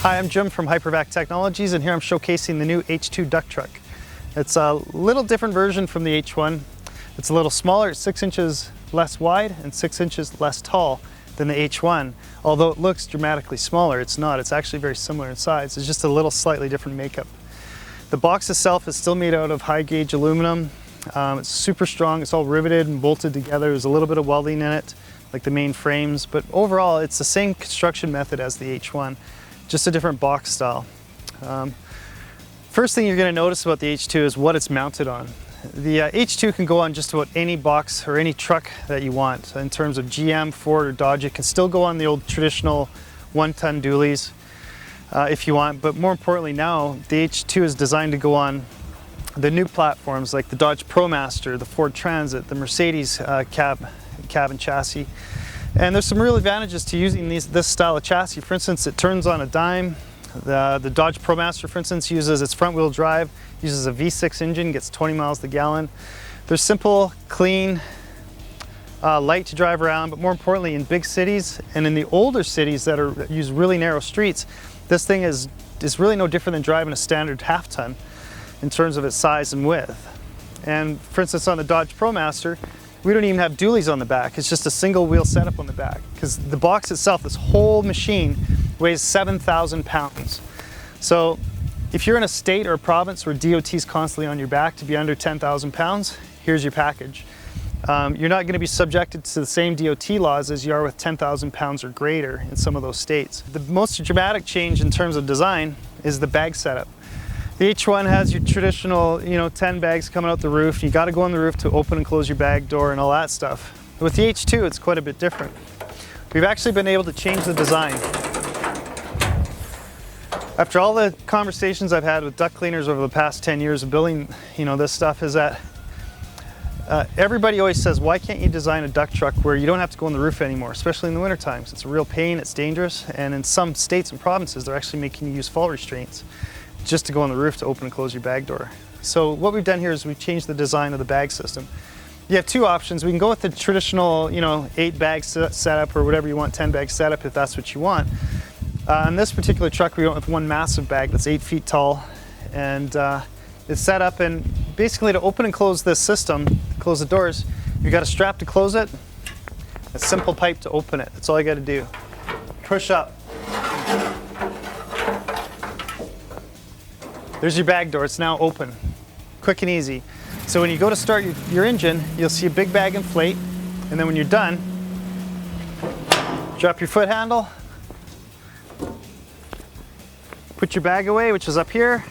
Hi, I'm Jim from Hypervac Technologies, and here I'm showcasing the new H2 Duct truck. It's a little different version from the H1. It's a little smaller, it's 6 inches less wide and 6 inches less tall than the H1. Although it looks dramatically smaller, it's not. It's actually very similar in size. It's just a little slightly different makeup. The box itself is still made out of high gauge aluminum. It's super strong. It's all riveted and bolted together. There's a little bit of welding in it, like the main frames, but overall it's the same construction method as the H1. Just a different box style. First thing you're going to notice about the H2 is what it's mounted on. The H2 can go on just about any box or any truck that you want. In terms of GM, Ford, or Dodge, it can still go on the old traditional 1-ton dualies if you want, but more importantly now, the H2 is designed to go on the new platforms like the Dodge ProMaster, the Ford Transit, the Mercedes cab and chassis. And there's some real advantages to using this style of chassis. For instance, it turns on a dime. The Dodge ProMaster, for instance, uses its front-wheel drive, uses a V6 engine, gets 20 miles to the gallon. They're simple, clean, light to drive around, but more importantly, in big cities and in the older cities that use really narrow streets, this thing is really no different than driving a standard half-ton in terms of its size and width. And for instance, on the Dodge ProMaster, we don't even have dualies on the back. It's just a single wheel setup on the back because the box itself, this whole machine, weighs 7,000 pounds. So if you're in a state or a province where DOT is constantly on your back to be under 10,000 pounds, here's your package. You're not going to be subjected to the same DOT laws as you are with 10,000 pounds or greater in some of those states. The most dramatic change in terms of design is the bag setup. The H1 has your traditional, 10 bags coming out the roof. You got to go on the roof to open and close your bag door and all that stuff. With the H2, it's quite a bit different. We've actually been able to change the design. After all the conversations I've had with duct cleaners over the past 10 years of building, this stuff, is that everybody always says, why can't you design a duct truck where you don't have to go on the roof anymore, especially in the winter times? It's a real pain, it's dangerous, and in some states and provinces, they're actually making you use fall restraints just to go on the roof to open and close your bag door. So what we've done here is we've changed the design of the bag system. You have two options. We can go with the traditional, 8 bag setup or whatever you want, 10 bag setup if that's what you want. On this particular truck, we went with one massive bag that's 8 feet tall, and it's set up, and basically to open and close this system, close the doors, you've got a strap to close it, a simple pipe to open it. That's all you got to do. Push up. There's your bag door. It's now open. Quick and easy. So when you go to start your engine, you'll see a big bag inflate, and then when you're done, drop your foot handle, put your bag away, which is up here.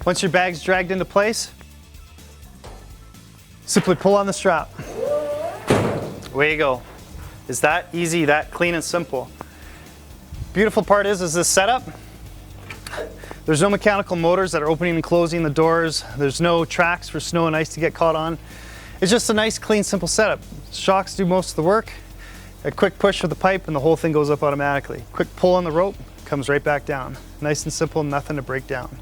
Once your bag's dragged into place, simply pull on the strap. Away you go. It's that easy, that clean and simple. Beautiful part is this setup. There's no mechanical motors that are opening and closing the doors. There's no tracks for snow and ice to get caught on. It's just a nice, clean, simple setup. Shocks do most of the work. A quick push of the pipe and the whole thing goes up automatically. Quick pull on the rope, comes right back down. Nice and simple, nothing to break down.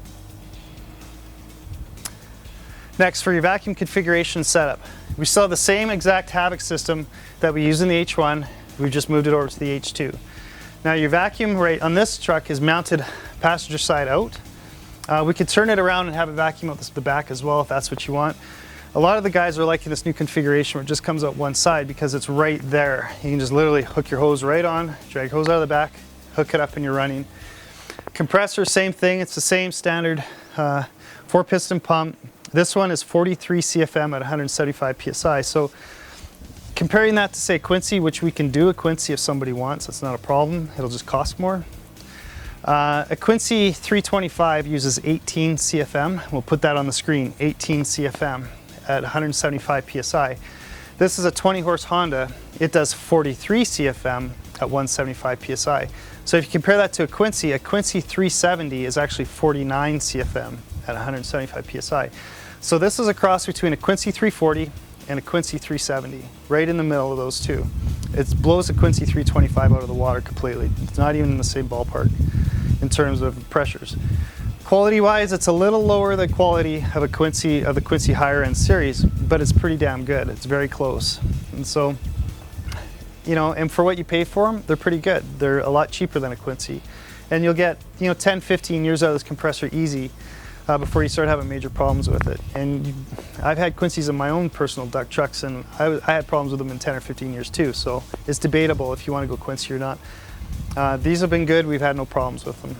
Next, for your vacuum configuration setup. We still have the same exact Hypervac system that we use in the H1. We've just moved it over to the H2. Now your vacuum right on this truck is mounted passenger side out. We could turn it around and have it vacuum out the back as well if that's what you want. A lot of the guys are liking this new configuration where it just comes out one side because it's right there. You can just literally hook your hose right on, drag hose out of the back, hook it up and you're running. Compressor, same thing. It's the same standard 4-piston pump. This one is 43 CFM at 175 PSI. So comparing that to say Quincy, which we can do a Quincy if somebody wants, that's not a problem. It'll just cost more. A Quincy 325 uses 18 CFM. We'll put that on the screen, 18 CFM at 175 PSI. This is a 20 horse Honda. It does 43 CFM at 175 PSI. So if you compare that to a Quincy 370 is actually 49 CFM at 175 PSI. So this is a cross between a Quincy 340 and a Quincy 370, right in the middle of those two. It blows a Quincy 325 out of the water completely. It's not even in the same ballpark in terms of pressures. Quality-wise, it's a little lower the quality of the Quincy higher end series, but it's pretty damn good. It's very close. And so you know, and for what you pay for them, they're pretty good. They're a lot cheaper than a Quincy. And you'll get, you know, 10, 15 years out of this compressor easy before you start having major problems with it. And I've had Quincy's in my own personal duct trucks, and I had problems with them in 10 or 15 years too. So it's debatable if you want to go Quincy or not. These have been good. We've had no problems with them.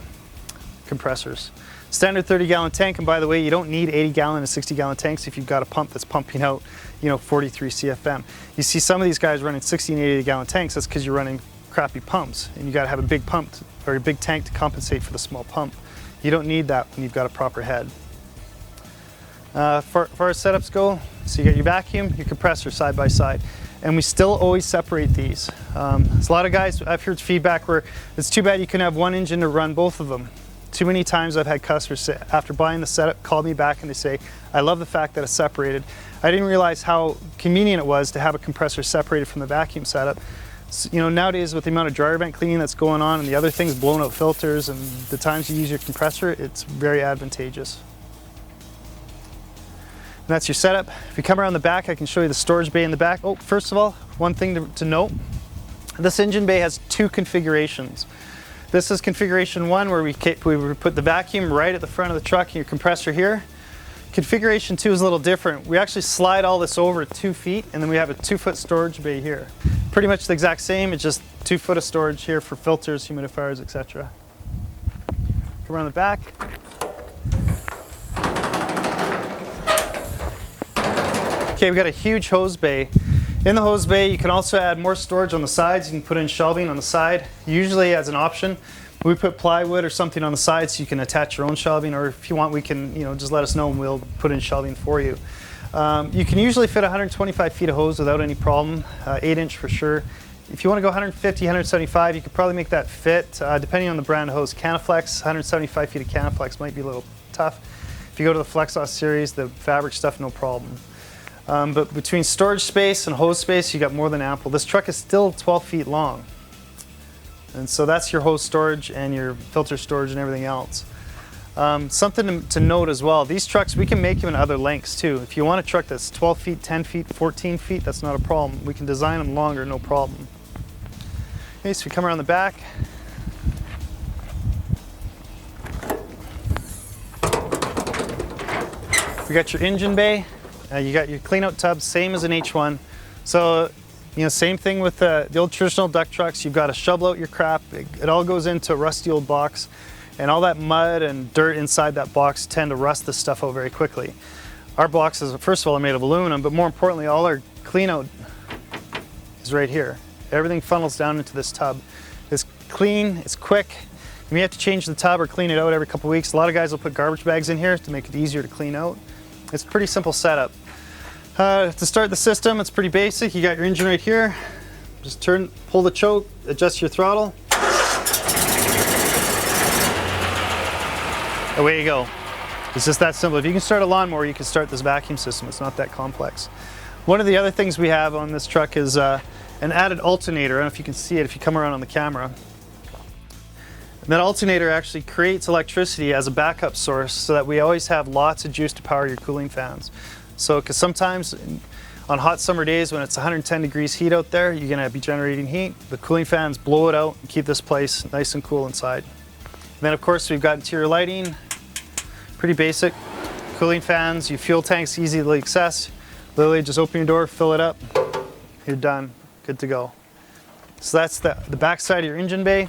Compressors. Standard 30-gallon tank, and by the way, you don't need 80-gallon and 60-gallon tanks if you've got a pump that's pumping out, you know, 43 CFM. You see some of these guys running 60 and 80-gallon tanks. That's because you're running crappy pumps, and you got to have a big pump or a big tank to compensate for the small pump. You don't need that when you've got a proper head. For our setups go, so you got your vacuum, your compressor side by side, and we still always separate these. There's a lot of guys, I've heard feedback where it's too bad you can have one engine to run both of them. Too many times I've had customers say, after buying the setup, call me back and they say, I love the fact that it's separated. I didn't realize how convenient it was to have a compressor separated from the vacuum setup. So, you know, nowadays with the amount of dryer vent cleaning that's going on and the other things, blown out filters, and the times you use your compressor, it's very advantageous. And that's your setup. If you come around the back, I can show you the storage bay in the back. Oh, first of all, one thing to note, this engine bay has two configurations. This is configuration 1, where we put the vacuum right at the front of the truck and your compressor here. Configuration 2 is a little different. We actually slide all this over 2 feet, and then we have a 2-foot storage bay here. Pretty much the exact same, it's just 2 foot of storage here for filters, humidifiers, etc. Come around the back. Okay, we've got a huge hose bay. In the hose bay, you can also add more storage on the sides. You can put in shelving on the side. Usually as an option, we put plywood or something on the side so you can attach your own shelving, or if you want, we can, you know, just let us know and we'll put in shelving for you. You can usually fit 125 feet of hose without any problem, 8-inch for sure. If you want to go 150, 175, you could probably make that fit, depending on the brand of hose. Canaflex, 175 feet of Canaflex might be a little tough. If you go to the Flexos series, the fabric stuff, no problem. But between storage space and hose space, you got more than ample. This truck is still 12 feet long. And so that's your hose storage and your filter storage and everything else. Something to note as well, these trucks, we can make them in other lengths too. If you want a truck that's 12 feet, 10 feet, 14 feet, that's not a problem. We can design them longer, no problem. Okay, so we come around the back. We got your engine bay. You got your clean out tub, same as an H1. So, you know, same thing with the old traditional duct trucks. You've got to shovel out your crap. It all goes into a rusty old box, and all that mud and dirt inside that box tend to rust this stuff out very quickly. Our boxes, first of all, are made of aluminum, but more importantly, all our clean out is right here. Everything funnels down into this tub. It's clean, it's quick. You may have to change the tub or clean it out every couple of weeks. A lot of guys will put garbage bags in here to make it easier to clean out. It's a pretty simple setup. To start the system, it's pretty basic. You got your engine right here. Just pull the choke, adjust your throttle. Away you go. It's just that simple. If you can start a lawnmower, you can start this vacuum system. It's not that complex. One of the other things we have on this truck is an added alternator. I don't know if you can see it if you come around on the camera. And that alternator actually creates electricity as a backup source so that we always have lots of juice to power your cooling fans. So, because sometimes on hot summer days when it's 110 degrees heat out there, you're going to be generating heat. The cooling fans blow it out and keep this place nice and cool inside. And then of course we've got interior lighting, pretty basic. Cooling fans, your fuel tank's easily accessed. Literally just open your door, fill it up, you're done, good to go. So that's the back side of your engine bay.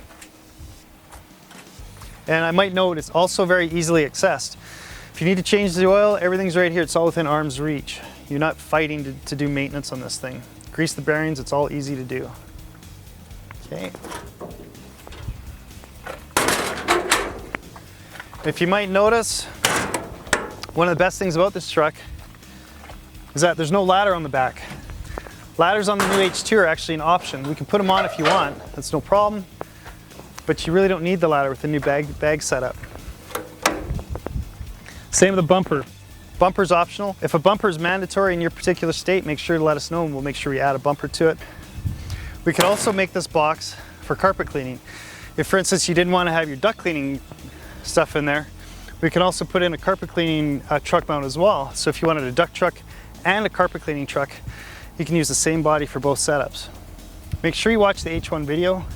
And I might note it's also very easily accessed. If you need to change the oil, everything's right here. It's all within arm's reach. You're not fighting to do maintenance on this thing. Grease the bearings, it's all easy to do. Okay. If you might notice, one of the best things about this truck is that there's no ladder on the back. Ladders on the new H2 are actually an option. We can put them on if you want, that's no problem. But you really don't need the ladder with the new bag setup. Same with the bumper. Bumper's optional. If a bumper is mandatory in your particular state, make sure to let us know and we'll make sure we add a bumper to it. We could also make this box for carpet cleaning. If, for instance, you didn't want to have your duct cleaning stuff in there, we can also put in a carpet cleaning truck mount as well. So if you wanted a duct truck and a carpet cleaning truck, you can use the same body for both setups. Make sure you watch the H1 video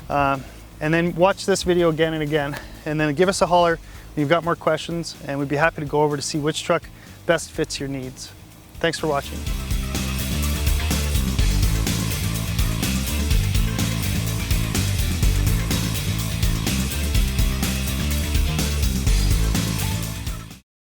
and then watch this video again and again, and then give us a holler if you've got more questions, and we'd be happy to go over to see which truck best fits your needs. Thanks for watching.